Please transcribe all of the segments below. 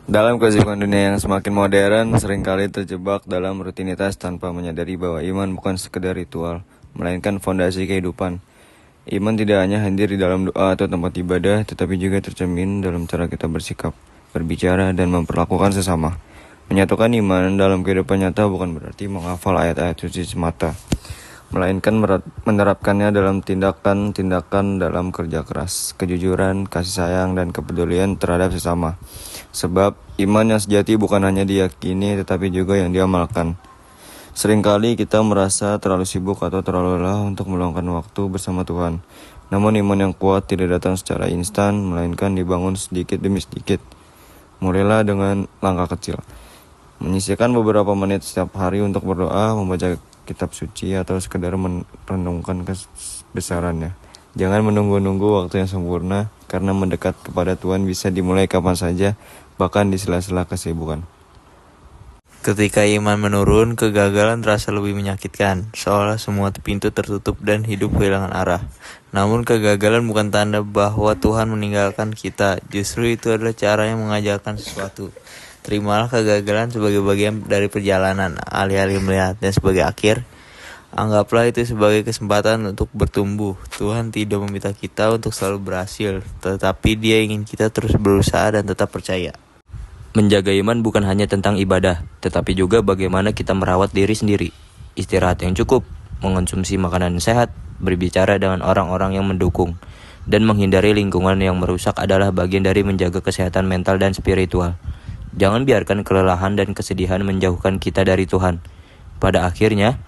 Dalam kesibukan dunia yang semakin modern, seringkali terjebak dalam rutinitas tanpa menyadari bahwa iman bukan sekedar ritual, melainkan fondasi kehidupan. Iman tidak hanya hadir di dalam doa atau tempat ibadah, tetapi juga tercermin dalam cara kita bersikap, berbicara, dan memperlakukan sesama. Menyatukan iman dalam kehidupan nyata bukan berarti menghafal ayat-ayat suci semata, melainkan menerapkannya dalam tindakan-tindakan dalam kerja keras, kejujuran, kasih sayang, dan kepedulian terhadap sesama. Sebab iman yang sejati bukan hanya diyakini tetapi juga yang diamalkan. Seringkali kita merasa terlalu sibuk atau terlalu lelah untuk meluangkan waktu bersama Tuhan. Namun iman yang kuat tidak datang secara instan, melainkan dibangun sedikit demi sedikit. Mulailah dengan langkah kecil. Menyisihkan beberapa menit setiap hari untuk berdoa, membaca kitab suci, atau sekedar merenungkan kebesarannya. Jangan menunggu-nunggu waktu yang sempurna, karena mendekat kepada Tuhan bisa dimulai kapan saja, bahkan di sela-sela kesibukan. Ketika iman menurun, kegagalan terasa lebih menyakitkan, seolah semua pintu tertutup dan hidup kehilangan arah. Namun kegagalan bukan tanda bahwa Tuhan meninggalkan kita, justru itu adalah cara yang mengajarkan sesuatu. Terimalah kegagalan sebagai bagian dari perjalanan, alih-alih melihatnya sebagai akhir. Anggaplah itu sebagai kesempatan untuk bertumbuh. Tuhan tidak meminta kita untuk selalu berhasil, tetapi Dia ingin kita terus berusaha dan tetap percaya. Menjaga iman bukan hanya tentang ibadah, tetapi juga bagaimana kita merawat diri sendiri. Istirahat yang cukup, mengonsumsi makanan sehat, berbicara dengan orang-orang yang mendukung, dan menghindari lingkungan yang merusak adalah bagian dari menjaga kesehatan mental dan spiritual. Jangan biarkan kelelahan dan kesedihan menjauhkan kita dari Tuhan. Pada akhirnya,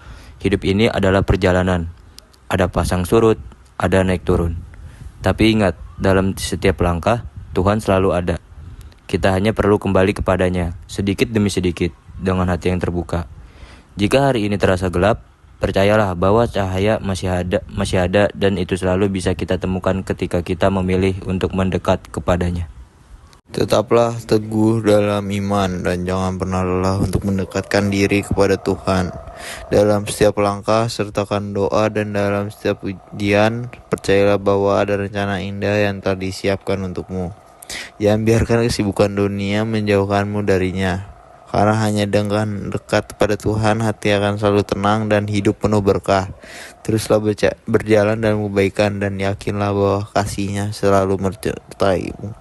hidup ini adalah perjalanan. Ada pasang surut, ada naik turun. Tapi ingat, dalam setiap langkah, Tuhan selalu ada. Kita hanya perlu kembali kepadanya, sedikit demi sedikit, dengan hati yang terbuka. Jika hari ini terasa gelap, percayalah bahwa cahaya masih ada dan itu selalu bisa kita temukan ketika kita memilih untuk mendekat kepadanya. Tetaplah teguh dalam iman dan jangan pernah lelah untuk mendekatkan diri kepada Tuhan. Dalam setiap langkah, sertakan doa, dan dalam setiap ujian, percayalah bahwa ada rencana indah yang telah disiapkan untukmu. Jangan biarkan kesibukan dunia menjauhkanmu darinya. Karena hanya dengan dekat kepada Tuhan, hati akan selalu tenang dan hidup penuh berkah. Teruslah berjalan dalam kebaikan dan yakinlah bahwa kasih-Nya selalu menyertai-Mu.